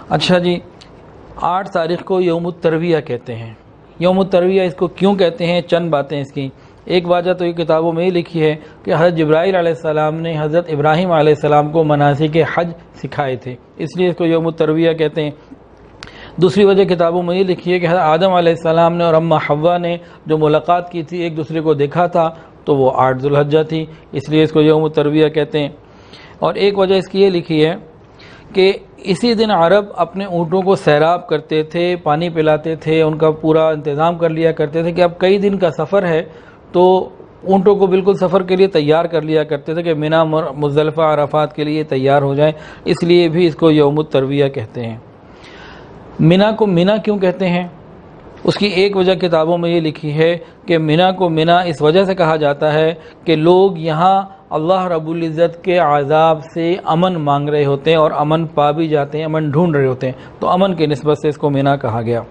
اچھا جی، 8 تاریخ کو یوم الترویہ کہتے ہیں۔ یوم الترویہ اس کو کیوں کہتے ہیں؟ چند باتیں اس کی۔ ایک وجہ تو یہ کتابوں میں یہ لکھی ہے کہ حضرت جبرائیل علیہ السلام نے حضرت ابراہیم علیہ السلام کو مناسک حج سکھائے تھے، اس لیے اس کو یوم الترویہ کہتے ہیں۔ دوسری وجہ کتابوں میں یہ لکھی ہے کہ حضرت آدم علیہ السلام نے اور اماں حوا نے جو ملاقات کی تھی، ایک دوسرے کو دیکھا تھا، تو وہ 8 ذو الحجہ تھی، اس لیے اس کو یوم الترویہ کہتے ہیں۔ اور ایک وجہ اس کی یہ لکھی ہے کہ اسی دن عرب اپنے اونٹوں کو سیراب کرتے تھے، پانی پلاتے تھے، ان کا پورا انتظام کر لیا کرتے تھے کہ اب کئی دن کا سفر ہے، تو اونٹوں کو بالکل سفر کے لیے تیار کر لیا کرتے تھے کہ منی مزدلفہ عرفات کے لیے تیار ہو جائیں، اس لیے بھی اس کو یوم الترویہ کہتے ہیں۔ منی کو منی کیوں کہتے ہیں؟ اس کی ایک وجہ کتابوں میں یہ لکھی ہے کہ منی کو منی اس وجہ سے کہا جاتا ہے کہ لوگ یہاں اللہ رب العزت کے عذاب سے امن مانگ رہے ہوتے ہیں اور امن پا بھی جاتے ہیں، امن ڈھونڈ رہے ہوتے ہیں، تو امن کی نسبت سے اس کو منی کہا گیا۔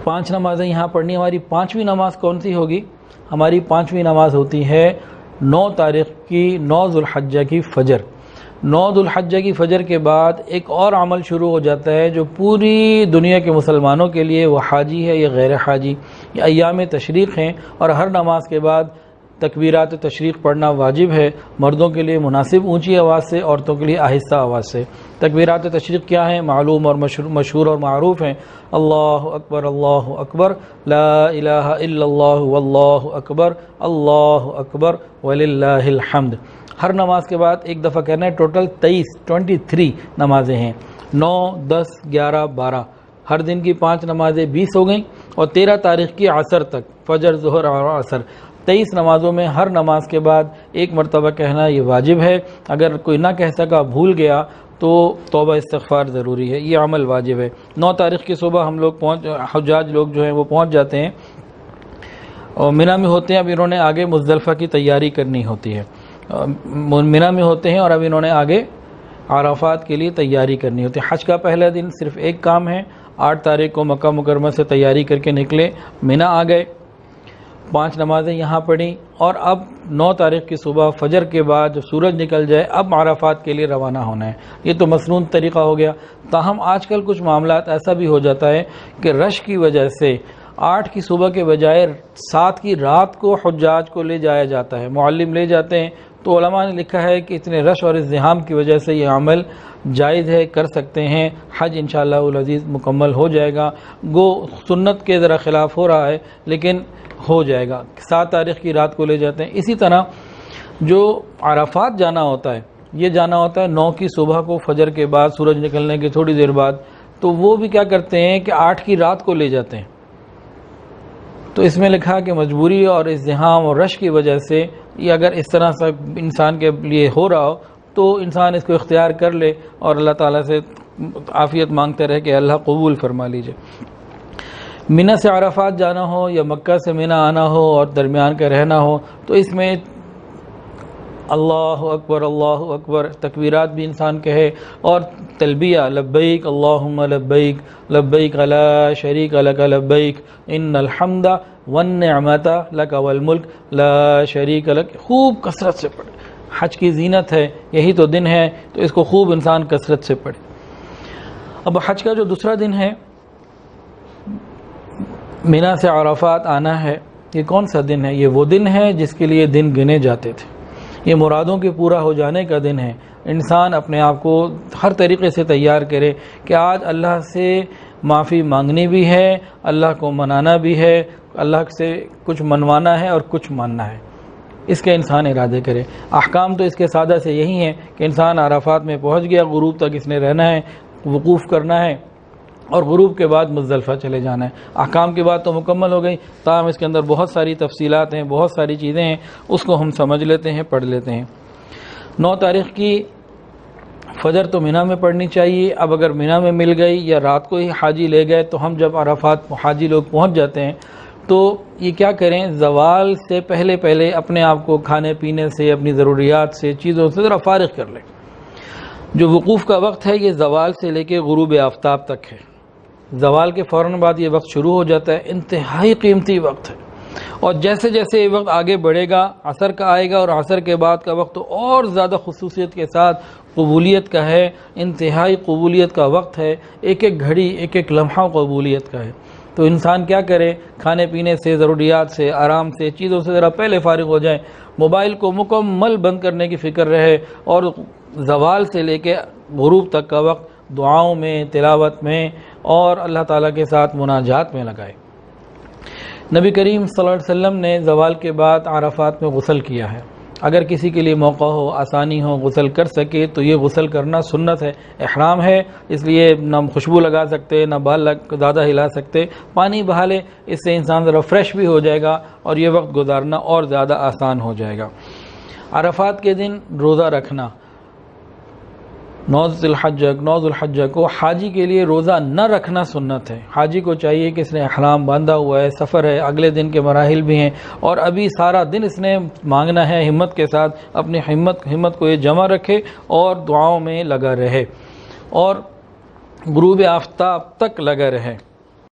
5 نمازیں یہاں پڑھنی، ہماری 5ویں نماز کون سی ہوگی؟ ہماری 5ویں نماز ہوتی ہے 9 تاریخ کی 9 ذو الحجہ کی فجر۔ 9 ذو الحجہ کی فجر کے بعد ایک اور عمل شروع ہو جاتا ہے جو پوری دنیا کے مسلمانوں کے لیے، وہ حاجی ہے یا غیر حاجی، یہ ایام تشریق ہیں، اور ہر نماز کے بعد تکبیرات تشریق پڑھنا واجب ہے، مردوں کے لیے مناسب اونچی آواز سے، عورتوں کے لیے آہستہ آواز سے۔ تکبیرات تشریق کیا ہیں؟ معلوم اور مشہور اور معروف ہیں۔ اللہ اکبر، لا الہ الا اللہ واللہ اکبر وللہ الحمد۔ ہر نماز کے بعد ایک دفعہ کہنا ہے۔ ٹوٹل 23 نمازیں ہیں، 9، 10، 11، 12، ہر دن کی 5 نمازیں 20 ہو گئیں، اور 13 تاریخ کی عصر تک، فجر، ظہر اور عصر، 23 نمازوں میں ہر نماز کے بعد ایک مرتبہ کہنا یہ واجب ہے۔ اگر کوئی نہ کہہ سکا، بھول گیا، تو توبہ استغفار ضروری ہے، یہ عمل واجب ہے۔ 9 تاریخ کی صبح ہم لوگ حجاج لوگ جو ہیں وہ پہنچ جاتے ہیں اور منی میں ہوتے ہیں۔ اب انہوں نے آگے مزدلفہ کی تیاری کرنی ہوتی ہے، منی میں ہوتے ہیں اور اب انہوں نے آگے عرفات کے لیے تیاری کرنی ہوتی ہے۔ حج کا پہلا دن صرف ایک کام ہے، 8 تاریخ کو مکہ مکرمہ سے تیاری کر کے نکلے، منی آ گئے، 5 نمازیں یہاں پڑھی، اور اب 9 تاریخ کی صبح فجر کے بعد جب سورج نکل جائے اب عرفات کے لیے روانہ ہونا ہے۔ یہ تو مسنون طریقہ ہو گیا۔ تاہم آج کل کچھ معاملات ایسا بھی ہو جاتا ہے کہ رش کی وجہ سے 8 کی صبح کے بجائے 7 کی رات کو حجاج کو لے جایا جاتا ہے، معلم لے جاتے ہیں، تو علماء نے لکھا ہے کہ اتنے رش اور ازدحام کی وجہ سے یہ عمل جائز ہے، کر سکتے ہیں، حج انشاءاللہ العزیز مکمل ہو جائے گا۔ گو سنت کے ذرا خلاف ہو رہا ہے لیکن ہو جائے گا۔ 7 تاریخ کی رات کو لے جاتے ہیں۔ اسی طرح جو عرفات جانا ہوتا ہے، یہ جانا ہوتا ہے 9 کی صبح کو، فجر کے بعد، سورج نکلنے کے تھوڑی دیر بعد، تو وہ بھی کیا کرتے ہیں کہ 8 کی رات کو لے جاتے ہیں۔ تو اس میں لکھا کہ مجبوری اور ازدحام اور رش کی وجہ سے یہ اگر اس طرح سے انسان کے لیے ہو رہا ہو تو انسان اس کو اختیار کر لے اور اللہ تعالیٰ سے عافیت مانگتے رہے کہ اللہ قبول فرما لیجئے۔ منی سے عرفات جانا ہو یا مکہ سے منی آنا ہو اور درمیان کا رہنا ہو، تو اس میں اللہ اکبر تکبیرات بھی انسان کہے، اور تلبیہ لبیک اللہم لبیک لبیک لا شریک لک لبیک ان الحمد والنعمت لک والملک لا شریک لک، خوب کثرت سے پڑھے۔ حج کی زینت ہے، یہی تو دن ہے، تو اس کو خوب انسان کثرت سے پڑھے۔ اب حج کا جو دوسرا دن ہے، منی سے عرفات آنا ہے، یہ کون سا دن ہے؟ یہ وہ دن ہے جس کے لیے دن گنے جاتے تھے، یہ مرادوں کے پورا ہو جانے کا دن ہے۔ انسان اپنے آپ کو ہر طریقے سے تیار کرے کہ آج اللہ سے معافی مانگنی بھی ہے، اللہ کو منانا بھی ہے، اللہ سے کچھ منوانا ہے اور کچھ ماننا ہے، اس کے انسان ارادے کرے۔ احکام تو اس کے سادہ سے یہی ہیں کہ انسان عرفات میں پہنچ گیا، غروب تک اس نے رہنا ہے، وقوف کرنا ہے، اور غروب کے بعد مزدلفہ چلے جانا ہے۔ احکام کی بات تو مکمل ہو گئی، تاہم اس کے اندر بہت ساری تفصیلات ہیں، بہت ساری چیزیں ہیں، اس کو ہم سمجھ لیتے ہیں، پڑھ لیتے ہیں۔ 9 تاریخ کی فجر تو منی میں پڑھنی چاہیے۔ اب اگر منی میں مل گئی یا رات کو ہی حاجی لے گئے، تو ہم جب عرفات حاجی لوگ پہنچ جاتے ہیں تو یہ کیا کریں، زوال سے پہلے اپنے آپ کو کھانے پینے سے، اپنی ضروریات سے، چیزوں سے ذرا فارغ کر لیں۔ جو وقوف کا وقت ہے یہ زوال سے لے کے غروب آفتاب تک ہے۔ زوال کے فوراً بعد یہ وقت شروع ہو جاتا ہے، انتہائی قیمتی وقت ہے۔ اور جیسے جیسے یہ وقت آگے بڑھے گا، عصر کا آئے گا، اور عصر کے بعد کا وقت تو اور زیادہ خصوصیت کے ساتھ قبولیت کا ہے، انتہائی قبولیت کا وقت ہے، ایک ایک گھڑی ایک ایک لمحہ قبولیت کا ہے۔ تو انسان کیا کرے، کھانے پینے سے، ضروریات سے، آرام سے، چیزوں سے ذرا پہلے فارغ ہو جائے، موبائل کو مکمل بند کرنے کی فکر رہے، اور زوال سے لے کے غروب تک کا وقت دعاؤں میں، تلاوت میں اور اللہ تعالیٰ کے ساتھ مناجات میں لگائے۔ نبی کریم صلی اللہ علیہ وسلم نے زوال کے بعد عرفات میں غسل کیا ہے۔ اگر کسی کے لیے موقع ہو، آسانی ہو، غسل کر سکے تو یہ غسل کرنا سنت ہے، احرام ہے، اس لیے نہ خوشبو لگا سکتے، نہ بال زیادہ ہلا سکتے، پانی بہا لے، اس سے انسان ذرا فریش بھی ہو جائے گا اور یہ وقت گزارنا اور زیادہ آسان ہو جائے گا۔ عرفات کے دن روزہ رکھنا، 9 ذی الحجہ کو حاجی کے لیے روزہ نہ رکھنا سنت ہے۔ حاجی کو چاہیے کہ اس نے احرام باندھا ہوا ہے، سفر ہے، اگلے دن کے مراحل بھی ہیں، اور ابھی سارا دن اس نے مانگنا ہے، ہمت کے ساتھ اپنی ہمت کو یہ جمع رکھے اور دعاؤں میں لگا رہے اور غروب آفتاب تک لگا رہے۔